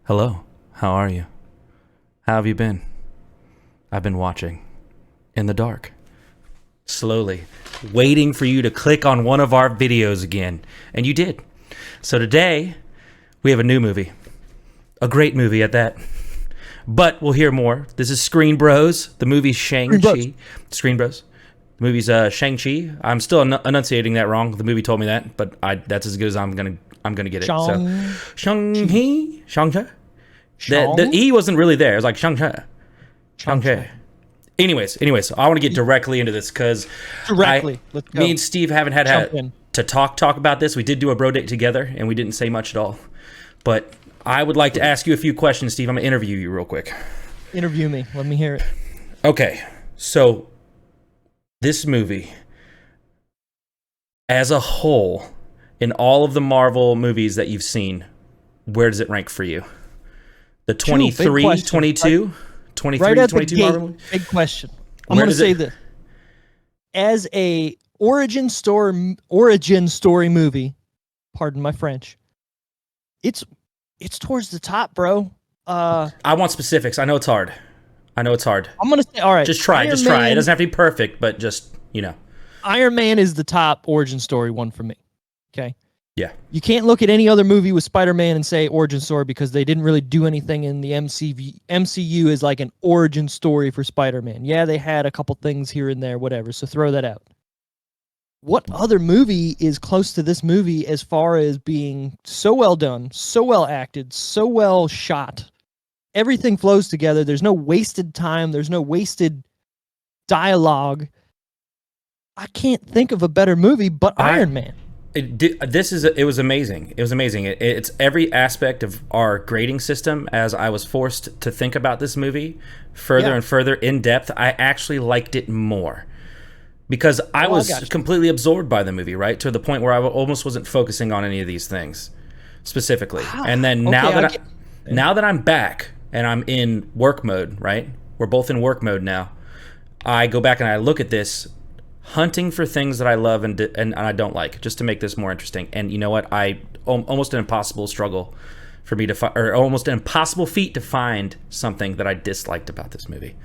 Hello, how are you? How have you been? I've been watching in the dark, slowly, waiting for you to click on one of our videos again, and you did. So today, we have a new movie, a great movie at that. But we'll hear more. This is Screen Bros. The movie's Shang-Chi. Screen Bros. The movie's Shang-Chi. I'm still enunciating that wrong. The movie told me that, but that's as good as I'm gonna get it. So Shang-Chi. The E wasn't really there. It was like Shang-Chi. Shang-Chi. Anyways, so I want to get directly into this because Let's go. Me and Steve haven't had to talk about this. We did do a bro date together, and we didn't say much at all. But I would like to ask you a few questions, Steve. I'm going to interview you real quick. Interview me. Let me hear it. Okay, so this movie, as a whole, in all of the Marvel movies that you've seen, where does it rank for you? The 23, 22? 23, right at 22 the Marvel gate, movies? big question. I'm going to say this. As a origin story movie, pardon my French, it's towards the top, bro. I want specifics. I know it's hard. I'm going to say, all right. Just try. It doesn't have to be perfect, but just, Iron Man is the top origin story one for me. Okay? Yeah. You can't look at any other movie with Spider-Man and say origin story because they didn't really do anything in the MCU as like an origin story for Spider-Man. Yeah, they had a couple things here and there, whatever, so throw that out. What other movie is close to this movie as far as being so well done, so well acted, so well shot? Everything flows together. There's no wasted time. There's no wasted dialogue. I can't think of a better movie but Iron Man. It was amazing. It was amazing. It's every aspect of our grading system. As I was forced to think about this movie further and further in depth, I actually liked it more. Because I was completely absorbed by the movie, right? To the point where I almost wasn't focusing on any of these things specifically. And then now that I'm back and I'm in work mode, right? We're both in work mode now. I go back and I look at this, hunting for things that I love and I don't like, just to make this more interesting. And you know what? Almost an impossible struggle for me to find, or almost an impossible feat to find something that I disliked about this movie.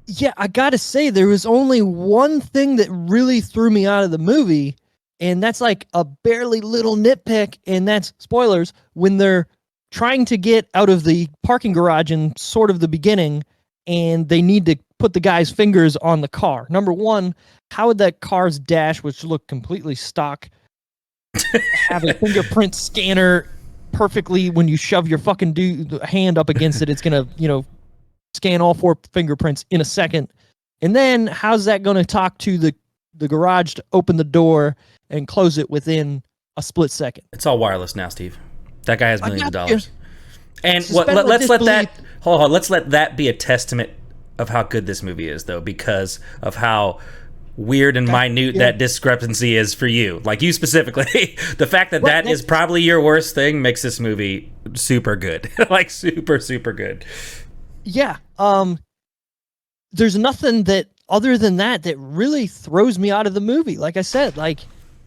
Yeah, I gotta say, there was only one thing that really threw me out of the movie, and that's like a barely little nitpick, and that's, spoilers, when they're trying to get out of the parking garage in sort of the beginning, and they need to put the guy's fingers on the car. Number one, how would that car's dash, which looked completely stock, have a fingerprint scanner perfectly when you shove your fucking hand up against it? It's gonna, scan all 4 fingerprints in a second. And then how's that going to talk to the garage to open the door and close it within a split second? It's all wireless now, Steve. That guy has millions of dollars. And let's let that be a testament of how good this movie is, though, because of how weird and minute that discrepancy is for you. Like you specifically. The fact that is probably your worst thing makes this movie super good. Like super, super good. Yeah. There's nothing that other than that really throws me out of the movie. Like I said, like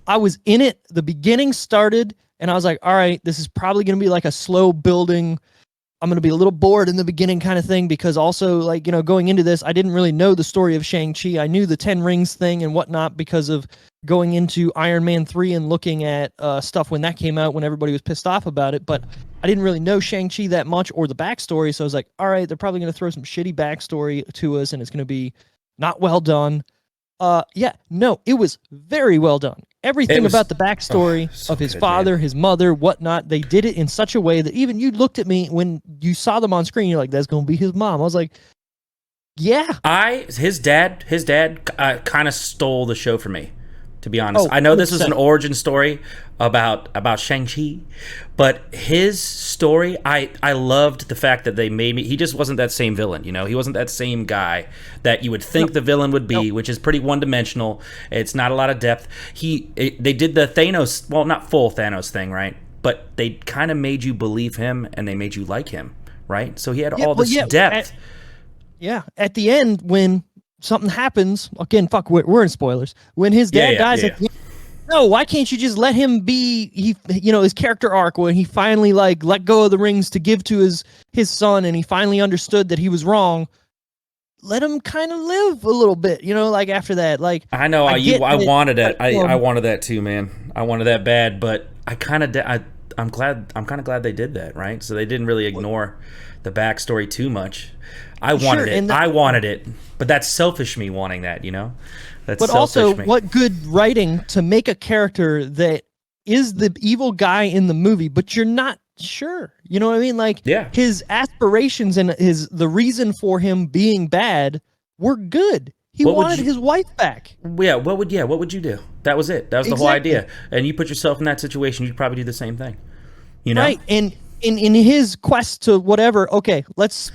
I was in it, the beginning started, and I was like, all right, this is probably going to be like a slow building. I'm going to be a little bored in the beginning kind of thing, because also, like, going into this, I didn't really know the story of Shang-Chi. I knew the 10 Rings thing and whatnot because of going into Iron Man 3 and looking at stuff when that came out, when everybody was pissed off about it. But I didn't really know Shang-Chi that much or the backstory. So I was like, all right, they're probably going to throw some shitty backstory to us and it's going to be not well done. It was very well done. Everything about the backstory of his father, his mother, whatnot, they did it in such a way that even you looked at me when you saw them on screen, you're like, that's going to be his mom. I was like, yeah. His dad kind of stole the show for me, to be honest. I know this is an origin story about Shang-Chi, but his story, I loved the fact that they made me. He just wasn't that same villain, He wasn't that same guy that you would think the villain would be, which is pretty one-dimensional. It's not a lot of depth. They did the Thanos, well, not full Thanos thing, right? But they kind of made you believe him and they made you like him, right? So he had all this depth. At the end, when something happens, again, we're in spoilers. When his dad dies at the end, No, why can't you just let him be his character arc when he finally like let go of the rings to give to his son and he finally understood that he was wrong. Let him kind of live a little bit, like after that. Like I know I get I that, wanted it. I um, wanted that too, man. I wanted that bad, but I'm kind of glad they did that, right? So they didn't really ignore the backstory too much. I sure, wanted it. I wanted it, but that's selfish me wanting that, That's but also selfish me. what good writing to make a character that is the evil guy in the movie, but you're not sure. You know what I mean? Like Yeah. his aspirations and the reason for him being bad were good. He What would wanted you his wife back. what would you do? That was it. That was the whole Exactly. idea. And you put yourself in that situation, you'd probably do the same thing. You know? Right. And in his quest to whatever, okay, let's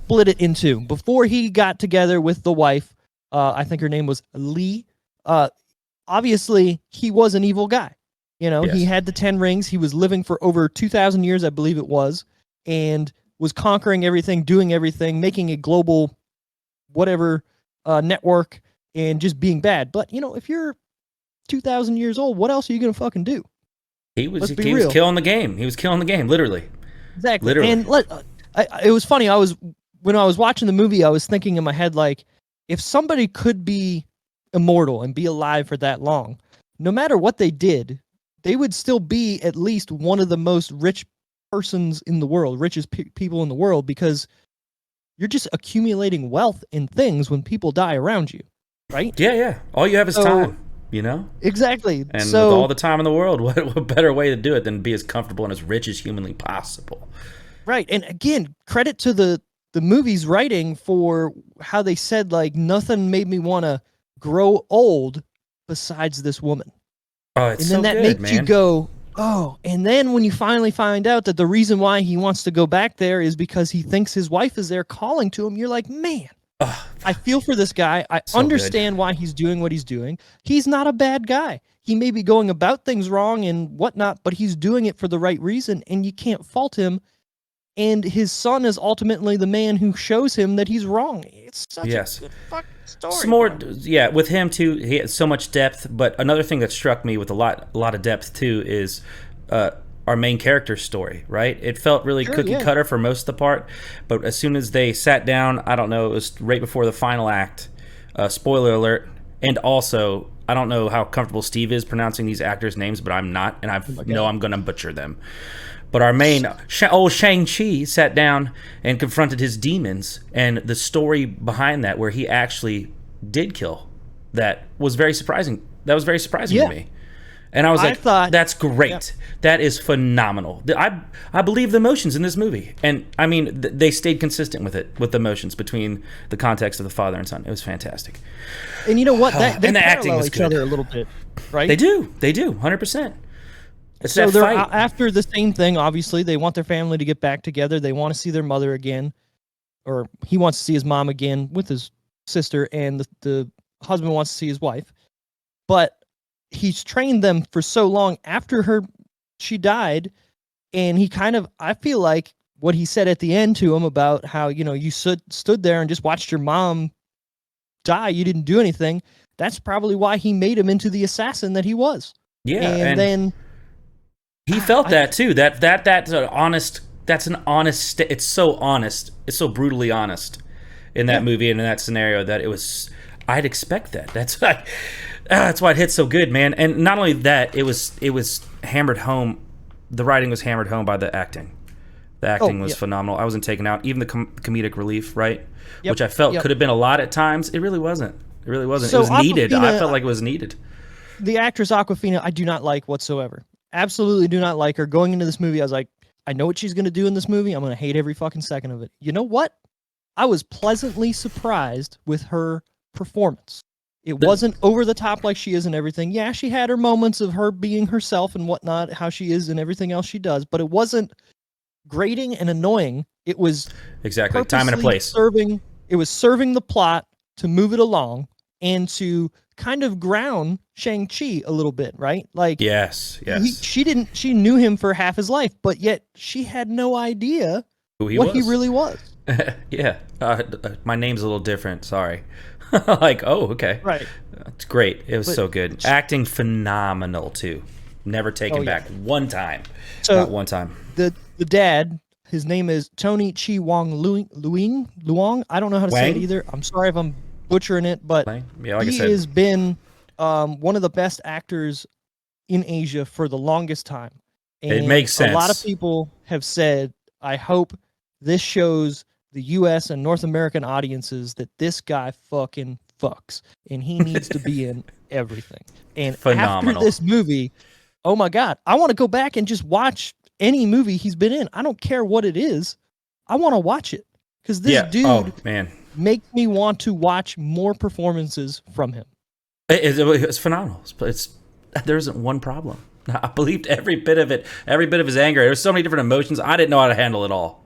split it in two. Before he got together with the wife, I think her name was Lee. Obviously, he was an evil guy. He Yes. had the 10 rings. He was living for over 2,000 years, I believe it was, and was conquering everything, doing everything, making a global whatever network, and just being bad. But, if you're 2,000 years old, what else are you going to fucking do? Let's be He was real. killing the game. He was killing the game, literally. Exactly. Literally. And it was funny. When I was watching the movie, I was thinking in my head, like, if somebody could be immortal and be alive for that long, no matter what they did, they would still be at least one of the most rich persons in the world, richest people in the world, because you're just accumulating wealth in things when people die around you, right? Yeah, yeah. All you have is So time, you know? exactly. And with all So the time in the world, what better way to do it than be as comfortable and as rich as humanly possible? right. And again, credit to the movie's writing for how they said like nothing made me want to grow old besides this woman. Oh, it's And then so that good, makes you man. go, oh, and then when you finally find out that the reason why he wants to go back there is because he thinks his wife is there calling to him, you're like, man, Oh, I feel for this guy. I so good. understand why he's doing what he's doing. He's not a bad guy. He may be going about things wrong and whatnot, but he's doing it for the right reason, and you can't fault him. And his son is ultimately the man who shows him that he's wrong. It's such a Yes. good fucking story. Some more, Man. yeah, with him too. He had so much depth. But another thing that struck me with a lot of depth too is our main character's story. Right? It felt really Sure, cookie yeah. cutter for most of the part, but as soon as they sat down, I don't know, it was right before the final act. Spoiler alert! And also, I don't know how comfortable Steve is pronouncing these actors' names, but I'm not, and know I'm going to butcher them. But our main old Shang-Chi sat down and confronted his demons, and the story behind that, where he actually did kill, that was very surprising. That was very surprising Yeah. to me, and I was I like, thought, "That's great. yeah. That is phenomenal." I believe the emotions in this movie, and I mean they stayed consistent with it, with the emotions between the context of the father and son. It was fantastic. And you know what? They And the acting parallel was each good. other a little bit, right? They do, 100%. It's So that they're fight. after the same thing. Obviously, they want their family to get back together. They want to see their mother again, or he wants to see his mom again with his sister, and the husband wants to see his wife. But he's trained them for so long after she died, and he kind of, I feel like what he said at the end to him about how you stood there and just watched your mom die, you didn't do anything. That's probably why he made him into the assassin that he was. Yeah, And and then he felt I that too. That's an honest. That's an honest. It's so honest. It's so brutally honest in that yeah. movie and in that scenario that it was. I'd expect that. That's why it hits so good, man. And not only that, it was hammered home. The writing was hammered home by the acting. The acting was Yep. phenomenal. I wasn't taken out. Even the comedic relief, right? Yep. Which I felt Yep. could have been a lot at times. It really wasn't. It really wasn't. So It was needed. I Aquafina, felt like it was needed. the actress Aquafina, I do not like whatsoever. Absolutely do not like her. Going into this movie, I was like, I know what she's going to do in this movie. I'm going to hate every fucking second of it. You know what? I was pleasantly surprised with her performance. It wasn't over the top like she is in everything. Yeah, she had her moments of her being herself and whatnot, how she is and everything else she does, but it wasn't grating and annoying. It was Exactly. Time and a purposely place. serving the plot to move it along and to kind of ground Shang-Chi a little bit, right? Like Yes. Yes. she knew him for half his life, but yet she had no idea Who he what was. he really was. Yeah. My name's a little different. Sorry. Like, oh, okay. Right. It's great. It was But so good. Acting phenomenal too. Never oh taken yeah. back one time. Not So one time. the dad, his name is Tony Chi Wong Luong. I don't know how to say it Wang? either. I'm sorry if I'm butchering it, but Yeah, like I he said. has been one of the best actors in Asia for the longest time. It And makes a lot of sense. people have said, I hope this shows the US and North American audiences that this guy fucking fucks and he needs to be in everything. And after Phenomenal. this movie, oh my God, I want to go back and just watch any movie he's been in. I don't care what it is. I want to watch it because this Yeah. Oh dude man. makes me want to watch more performances from him. It's phenomenal. There isn't one problem. I believed every bit of it, every bit of his anger. There's so many different emotions. I didn't know how to handle it all.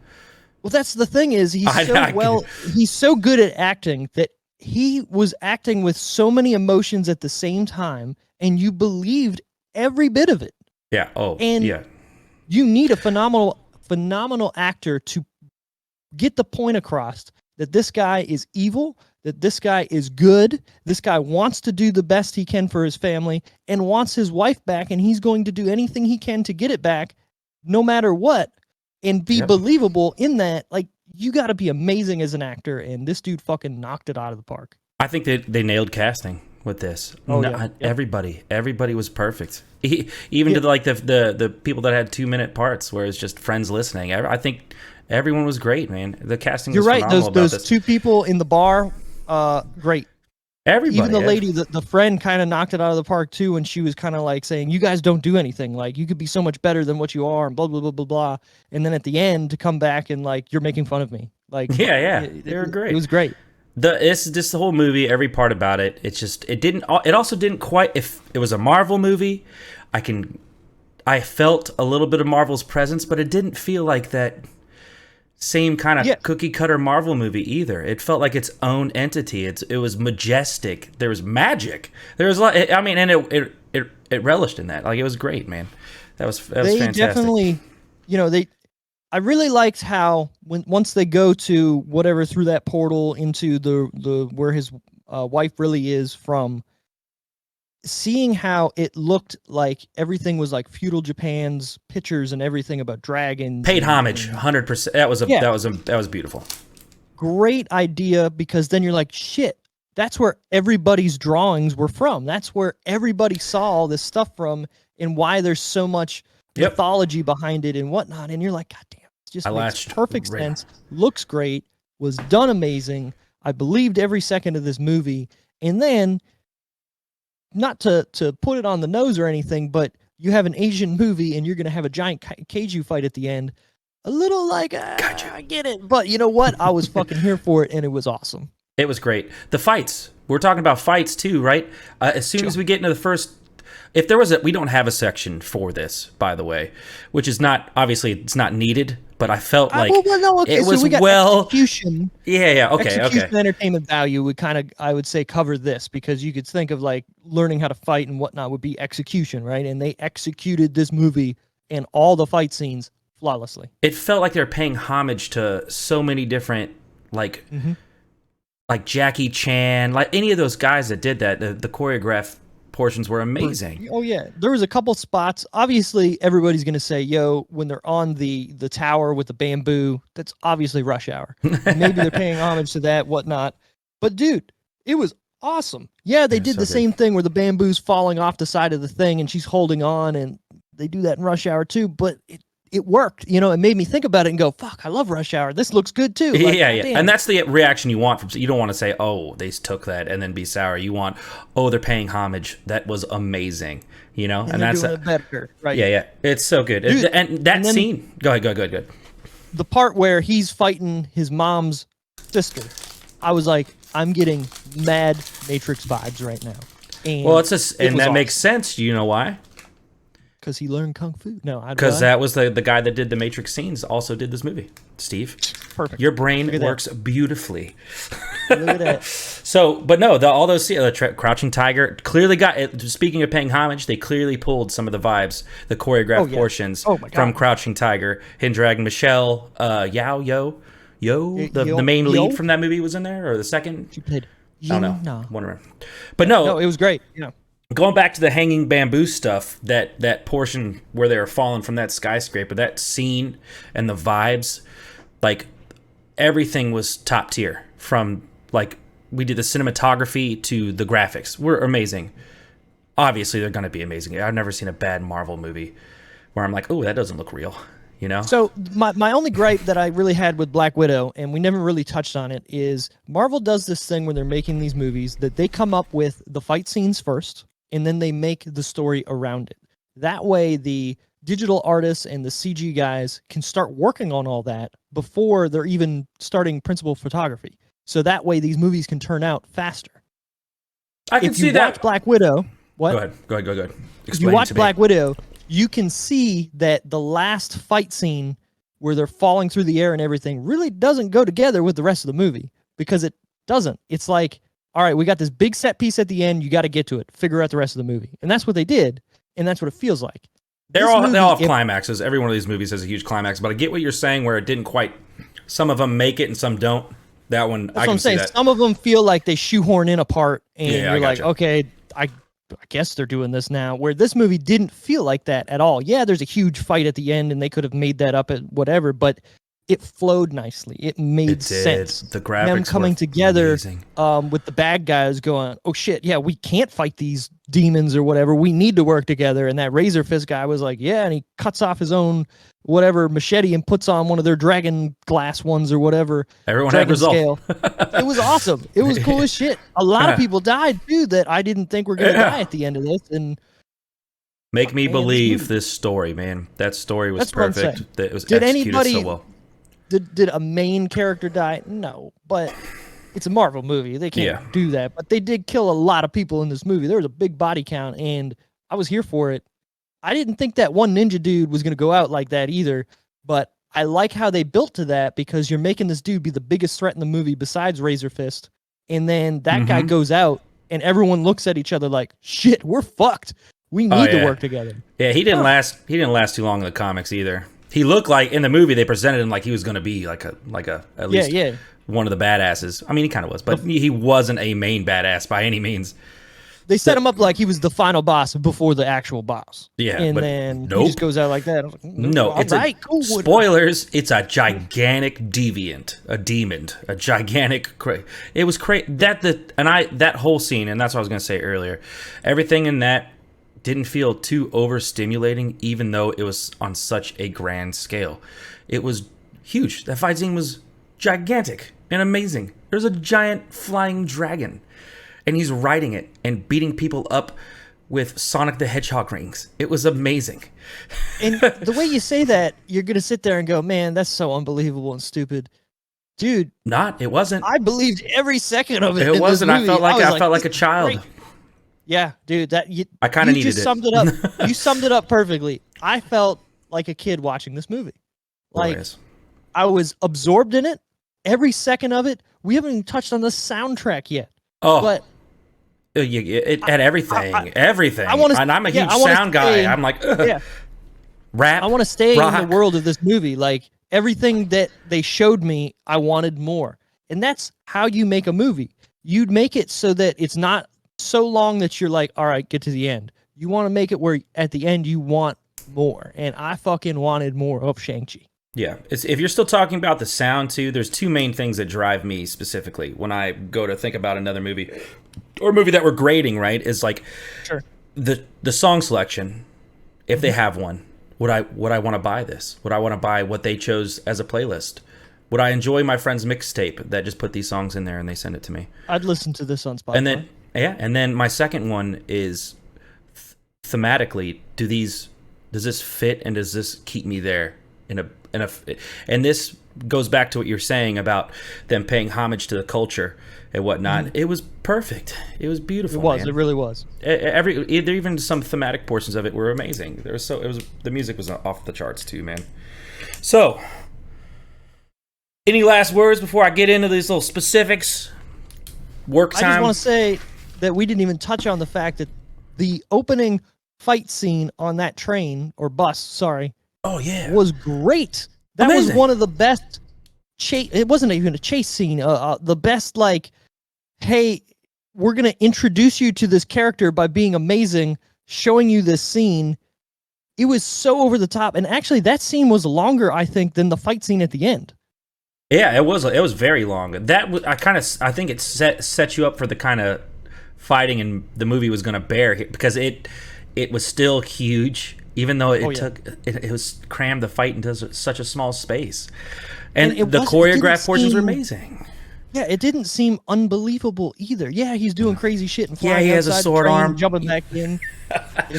Well, that's the thing is I he's so good at acting that he was acting with so many emotions at the same time, and you believed every bit of it. Yeah. Oh, And yeah. you need a phenomenal actor to get the point across that this guy is evil, that this guy is good, this guy wants to do the best he can for his family and wants his wife back, and he's going to do anything he can to get it back, no matter what, and be Yep. believable in that. Like, you got to be amazing as an actor, and this dude fucking knocked it out of the park. I think they nailed casting with this. Oh, yeah. Yep. Everybody was perfect. Even to like the people that had 2-minute parts where it's just friends listening. I think everyone was great, man. The casting You're was right. phenomenal Those about this. two people in the bar, great. Everybody. Even the lady, the friend, kind of knocked it out of the park too, when she was kind of like saying, "You guys don't do anything. Like, you could be so much better than what you are," and blah blah blah blah blah. And then at the end, to come back and like, "You're making fun of me." Like, Yeah. They were great. It was great. It's just the whole movie, every part about it. It also didn't quite. If it was a Marvel movie, I felt a little bit of Marvel's presence, but it didn't feel like that same kind of cookie cutter Marvel movie either. It felt like its own entity. It was majestic. There was magic. There was a lot. I mean, and it relished in that. Like, it was great, man. That was fantastic. Definitely, I really liked how once they go to whatever through that portal into the where his wife really is from, seeing how it looked like everything was like feudal Japan's pictures and everything about dragons. Paid homage, 100%. That was beautiful. Great idea, because then you're like, shit, that's where everybody's drawings were from. That's where everybody saw all this stuff from, and why there's so much mythology behind it and whatnot. And you're like, God damn, it just makes perfect sense. Looks great. Was done amazing. I believed every second of this movie. And then, not to put it on the nose or anything, but you have an Asian movie and you're going to have a giant kaiju fight at the end. A little like, I get it. But you know what? I was fucking here for it, and it was awesome. It was great. The fights. We're talking about fights too, right? As soon as we get into the first... If there was we don't have a section for this, by the way, which is not... Obviously, it's not needed, but I felt like it was execution. Yeah, okay. Execution and entertainment value would kind of, I would say, cover this, because you could think of like learning how to fight and whatnot would be execution, right? And they executed this movie and all the fight scenes flawlessly. It felt like they're paying homage to so many different, like, like Jackie Chan, like any of those guys that did that. The choreographed portions were amazing. Oh yeah, there was a couple spots. Obviously, everybody's gonna say, "Yo," when they're on the tower with the bamboo. That's obviously Rush Hour. Maybe they're paying homage to that, whatnot. But dude, it was awesome. Yeah, they did the same thing where the bamboo's falling off the side of the thing and she's holding on, and they do that in Rush Hour too. But it worked. It made me think about it and go, "Fuck, I love Rush Hour. This looks good too." Like, yeah. And that's the reaction you want from. You don't want to say, "Oh, they took that," and then be sour. You want, "Oh, they're paying homage. That was amazing." And that's doing it better, right? Yeah. It's so good. Dude, and that scene. Go ahead. The part where he's fighting his mom's sister, I was like, I'm getting mad Matrix vibes right now. And well, that makes sense. You know why? Because he learned kung fu. No, because that was the guy that did the Matrix scenes also did this movie. Steve, perfect. Your brain works beautifully. Look at that. So, but no, all those Crouching Tiger clearly got it. Speaking of paying homage, they clearly pulled some of the vibes, the choreographed portions from Crouching Tiger. Hidden Dragon, Michelle, the main lead from that movie was in there, or the second. She played I don't know. No. Wondering. But no, No, it was great. Yeah. going back to the hanging bamboo stuff, that portion where they were falling from that skyscraper, that scene and the vibes, like everything was top tier. From like we did the cinematography to the graphics were amazing. Obviously, they're going to be amazing. I've never seen a bad Marvel movie where I'm like, oh, that doesn't look real. You know? So my only gripe that I really had with Black Widow, and we never really touched on it, is Marvel does this thing when they're making these movies that they come up with the fight scenes first, and then they make the story around it. That way, the digital artists and the CG guys can start working on all that before they're even starting principal photography. So that way, these movies can turn out faster. I can see that. If you watch Black Widow, what? Go ahead. If you watch Black Widow, you can see that the last fight scene where they're falling through the air and everything really doesn't go together with the rest of the movie, because it doesn't. It's like, all right, we got this big set piece at the end. You got to get to it. Figure out the rest of the movie. And that's what they did. And that's what it feels like. They all have climaxes. Every one of these movies has a huge climax, but I get what you're saying where it didn't quite, some of them make it and some don't. That one, I can see that. Some of them feel like they shoehorn in a part and you're like, okay, I guess they're doing this now, where this movie didn't feel like that at all. Yeah, there's a huge fight at the end and they could have made that up at whatever, but it flowed nicely. It made sense. The graphics them coming together amazing. With the bad guys going, oh shit, yeah, we can't fight these demons or whatever. We need to work together. And that Razor Fist guy was like, yeah, and he cuts off his own whatever machete and puts on one of their dragon glass ones or whatever. Everyone had result. It was awesome. It was cool as shit. A lot of people died too that I didn't think were going to die at the end of this. And make me believe this story, man. That story was perfect. It was executed so well. Did a main character die? No, but it's a Marvel movie. They can't do that. But they did kill a lot of people in this movie. There was a big body count, and I was here for it. I didn't think that one ninja dude was going to go out like that either, but I like how they built to that, because you're making this dude be the biggest threat in the movie besides Razor Fist, and then that guy goes out, and everyone looks at each other like, shit, we're fucked. We need to work together. Yeah, he didn't last. He didn't last too long in the comics either. He looked like in the movie they presented him like he was going to be like a at least one of the badasses. I mean, he kind of was, but he wasn't a main badass by any means. They set him up like he was the final boss before the actual boss. Yeah, and then he just goes out like that. I was like, no, it's cool. Spoilers. It's a gigantic deviant, a demon, a gigantic. It was crazy. That whole scene, and that's what I was going to say earlier. Everything in that didn't feel too overstimulating, even though it was on such a grand scale. It was huge. That fight scene was gigantic and amazing. There's a giant flying dragon, and he's riding it and beating people up with Sonic the Hedgehog rings. It was amazing. And the way you say that, you're going to sit there and go, man, that's so unbelievable and stupid. Dude. It wasn't. I believed every second of it. It wasn't. I felt like a child. Great. Yeah, dude, I kind of needed it. Summed it up. You summed it up perfectly. I felt like a kid watching this movie. Like, I was absorbed in it. Every second of it. We haven't even touched on the soundtrack yet. Oh, but it had everything. Everything. And I'm a huge sound guy. I'm like, rap. I want to stay in the world of this movie. Like, everything that they showed me, I wanted more. And that's how you make a movie. You'd make it so that it's not so long that you're like, all right, get to the end. You want to make it where at the end you want more. And I fucking wanted more of Shang-Chi. Yeah. If you're still talking about the sound too, there's two main things that drive me specifically when I go to think about another movie or a movie that we're grading, right? Is like the song selection, if they have one. Would I want to buy this? Would I want to buy what they chose as a playlist? Would I enjoy my friend's mixtape that just put these songs in there and they send it to me? I'd listen to this on Spotify. And then my second one is thematically, does this fit and does this keep me there and this goes back to what you're saying about them paying homage to the culture and whatnot. It was perfect. It was beautiful. It was. Man. It really was. Even some thematic portions of it were amazing. The music was off the charts too, man. So, any last words before I get into these little specifics? Work time. I just want to say that we didn't even touch on the fact that the opening fight scene on that train or bus, was great. That was one of the best chase. It wasn't even a chase scene. The best, like, hey, we're going to introduce you to this character by being amazing, showing you this scene. It was so over the top. And actually, that scene was longer, I think, than the fight scene at the end. Yeah, it was. It was very long. I think it set you up for the kind of fighting and the movie was going to bear, because it was still huge, even though it was crammed the fight into such a small space, and the choreographed portions were amazing. Yeah, it didn't seem unbelievable either. Yeah, he's doing crazy shit and flying. Yeah, he has a sword arm, jumping back in.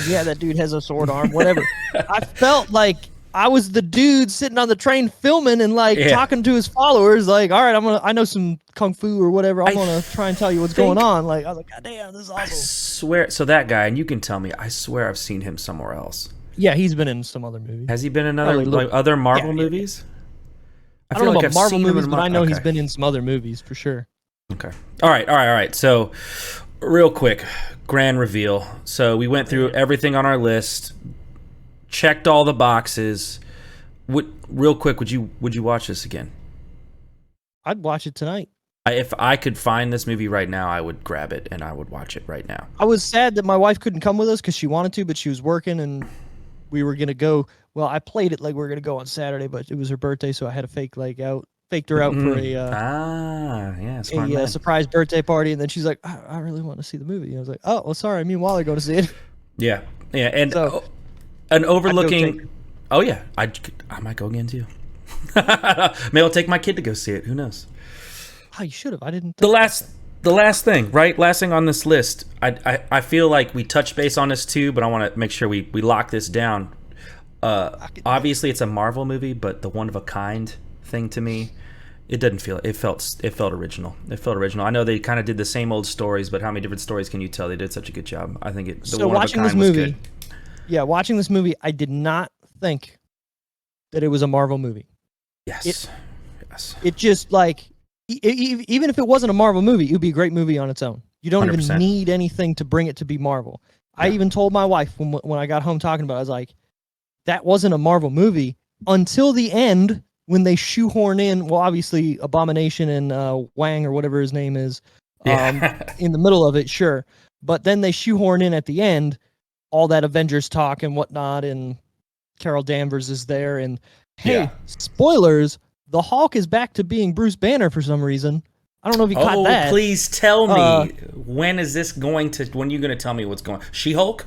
Yeah, that dude has a sword arm. Whatever. I felt like I was the dude sitting on the train filming and talking to his followers. Like, all right, I know some kung fu or whatever. I'm gonna try and tell you what's going on. Like, I was like, God damn, this is awesome. I swear. So that guy, and you can tell me. I swear, I've seen him somewhere else. Yeah, he's been in some other movies. Has he been in other Marvel movies? I don't know about Marvel movies, but I know he's been in some other movies for sure. Okay. All right. So, real quick, grand reveal. So we went through everything on our list, checked all the boxes. Real quick, would you watch this again? I'd watch it tonight. If I could find this movie right now, I would grab it and I would watch it right now. I was sad that my wife couldn't come with us because she wanted to, but she was working and we were gonna go. Well, I played it like we were gonna go on Saturday, but it was her birthday, so I had to faked her out for a surprise birthday party, and then she's like, I really want to see the movie. And I was like, oh, well, sorry, me and Wally going to see it. Yeah, and so, an overlooking. Oh yeah, I might go again too. Maybe I'll take my kid to go see it. Who knows? Oh, you should have. I didn't. The last thing, right? Last thing on this list. I feel like we touched base on this too, but I want to make sure we lock this down. Obviously, it's a Marvel movie, but the one of a kind thing to me, it didn't feel. It felt original. It felt original. I know they kind of did the same old stories, but how many different stories can you tell? They did such a good job. I think the one of a kind was good. Yeah, watching this movie, I did not think that it was a Marvel movie. Yes. It just even if it wasn't a Marvel movie, it would be a great movie on its own. You don't 100%. Even need anything to bring it to be Marvel. Yeah. I even told my wife when I got home talking about it, I was like, that wasn't a Marvel movie until the end when they shoehorn in, well, obviously Abomination and Wang or whatever his name is in the middle of it, sure. But then they shoehorn in at the end all that Avengers talk and whatnot, and Carol Danvers is there. And hey, spoilers, the Hulk is back to being Bruce Banner for some reason. I don't know if you caught that. Oh, please tell me. When are you going to tell me what's going on? She-Hulk?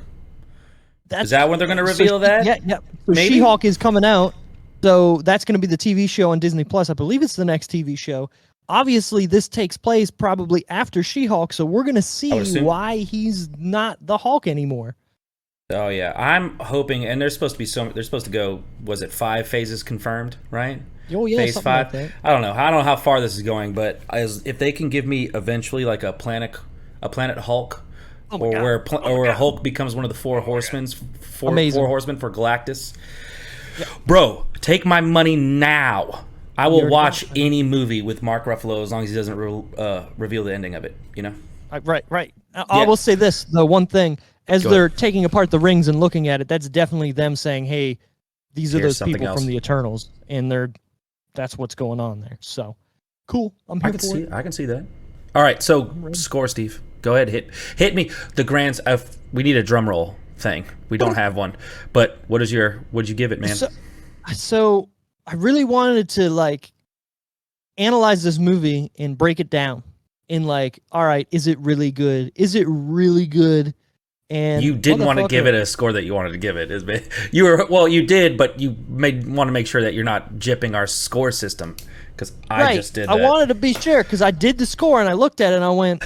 Is that when they're going to reveal that? Yeah. So She-Hulk is coming out. So that's going to be the TV show on Disney Plus. I believe it's the next TV show. Obviously, this takes place probably after She-Hulk, so we're going to see why he's not the Hulk anymore. Oh yeah, I'm hoping, and there's supposed to go. Was it 5 phases confirmed? Right? Oh yeah, Phase 5. Like I don't know how far this is going, but if they can give me eventually like a planet Hulk. Where Hulk becomes one of the four horsemen for Galactus. Yeah. Bro, take my money now. I will watch any movie with Mark Ruffalo as long as he doesn't reveal the ending of it, you know? Right. I will say this, the one thing, as they're taking apart the rings and looking at it, that's definitely them saying, hey, these are those people from the Eternals, and that's what's going on there. So, cool. I can see that. All right, so score, Steve. Go ahead, hit me. We need a drum roll thing. We don't have one. But what'd you give it, man? So I really wanted to analyze this movie and break it down in all right, is it really good? Is it really good? And you didn't want to give it a score that you wanted to give it. You did, but you want to make sure that you're not jipping our score system, because I just did that. I wanted to be sure, because I did the score and I looked at it and I went,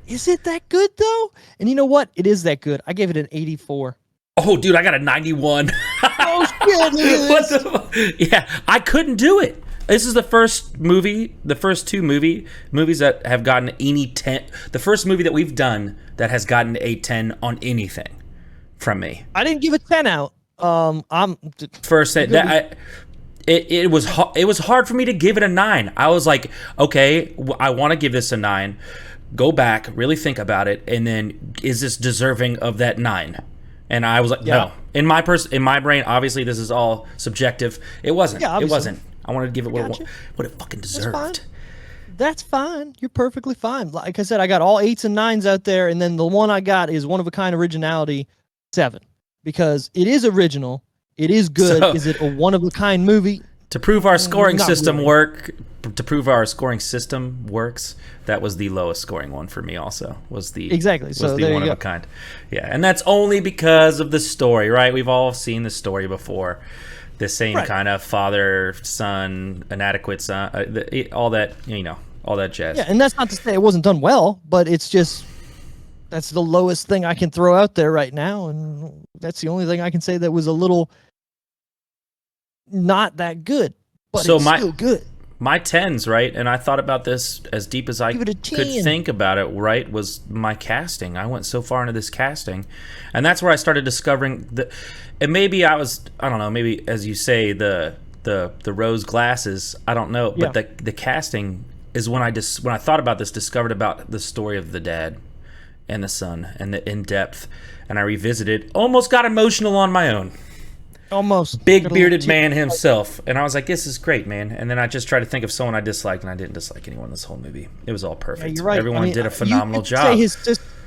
is it that good though? And you know what? It is that good. I gave it an 84. Oh, dude, I got a 91. Oh shit! Yeah, I couldn't do it. This is the first two movies that have gotten any 10. The first movie that we've done that has gotten a 10 on anything from me. I didn't give a 10 out. It was hard for me to give it a 9. I was like, okay, I want to give this a 9. Go back, really think about it, and then is this deserving of that 9? And I was like, no. In my brain, obviously this is all subjective. It wasn't. Yeah, it wasn't. I wanted to give it what it fucking deserved. That's fine. You're perfectly fine. Like I said, I got all 8s and 9s out there, and then the one I got is one of a kind originality 7 because it is original. It is good. So, Is it a one of a kind movie? to prove our scoring Not system really. works, that was the lowest scoring one for me. Also, was the Exactly. was So the there one you of go. a kind. Yeah, and that's only because of the story, right? We've all seen the story before. The same Right. kind of father son, inadequate son, all that all that jazz. Yeah, and that's not to say it wasn't done well, but it's just that's the lowest thing I can throw out there right now, and that's the only thing I can say that was a little not that good, but So it's still good. my tens, right? And I thought about this as deep as I Give it a could 10. think about it, right? Was my casting. I went so far into this casting. And that's where I started discovering and maybe I don't know, maybe as you say, the rose glasses, I don't know. Yeah. But the casting is when I thought about this, discovered about the story of the dad and the son and the in depth. And I revisited, almost got emotional on my own. Almost Big got a bearded little man himself, and I was like, "This is great, man." And then I just tried to think of someone I disliked, and I didn't dislike anyone this whole movie. It was all perfect. Yeah, you're right. Everyone did a phenomenal you could job.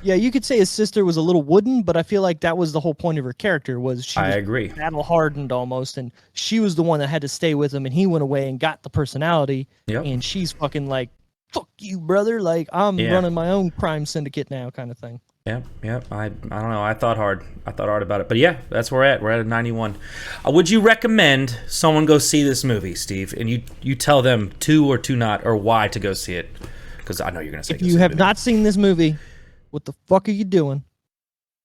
Say you could say his sister was a little wooden, but I feel like that was the whole point of her character was she I was agree. battle hardened almost, and she was the one that had to stay with him, and he went away and got the personality, Yep. and she's fucking like, "Fuck you, brother!" Like I'm Yeah. running my own crime syndicate now, kind of thing. Yep. I don't know. I thought hard about it, but yeah, that's where we're at. We're at a 91. Would you recommend someone go see this movie, Steve? And you tell them to or to not or why to go see it, because I know you're gonna say. If you have not seen this movie, what the fuck are you doing?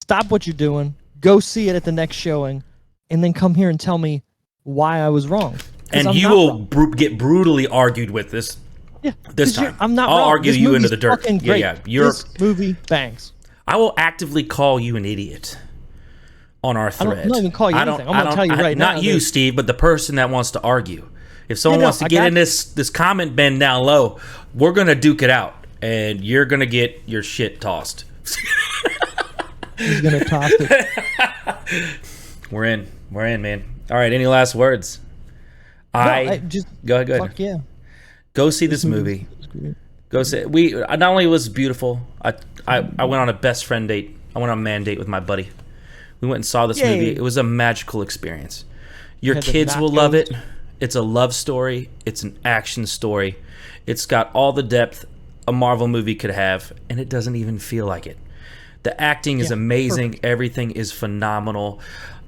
Stop what you're doing. Go see it at the next showing, and then come here and tell me why I was wrong. And I'm you not will wrong. get brutally argued with this. Yeah, This 'cause time. I'm not I'll wrong. argue This you into movie's the dirt. fucking great. Yeah. This movie bangs. I will actively call you an idiot on our thread. I'm not even call you anything. I'm gonna tell you right now Not you, that- Steve, but the person that wants to argue. If someone Yeah, no, wants to I get got in this comment bin down low, we're gonna duke it out, and you're gonna get your shit tossed. He's gonna toss it. We're in, man. All right. Any last words? I just Go ahead. fuck yeah. Go see this movie. Go see. Not only was it beautiful. I went on a best friend date. I went on a man date with my buddy. We went and saw this Yay. movie. It was a magical experience. Your Had to kids not will go love with- it. It's a love story. It's an action story. It's got all the depth a Marvel movie could have, and it doesn't even feel like it. The acting is amazing. perfect. Everything is phenomenal.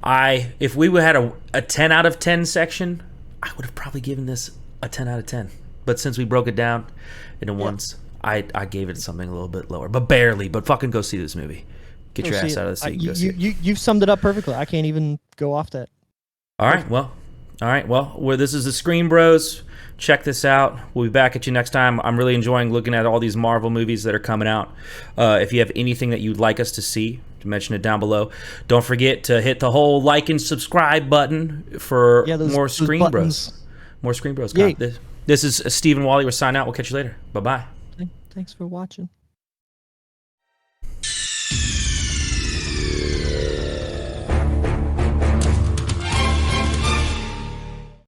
If we had a 10 out of 10 section, I would have probably given this a 10 out of 10. But since we broke it down into ones, I gave it something a little bit lower, but barely. But fucking go see this movie. Get Go your see ass it. out of the seat. And go see it. You've summed it up perfectly. I can't even go off that. All right. Well, this is the Screen Bros. Check this out. We'll be back at you next time. I'm really enjoying looking at all these Marvel movies that are coming out. If you have anything that you'd like us to see, mention it down below. Don't forget to hit the whole like and subscribe button for more Screen Bros. More Screen Bros. Yay. This is Stephen Wally. We're signing out. We'll catch you later. Bye-bye. Thanks for watching.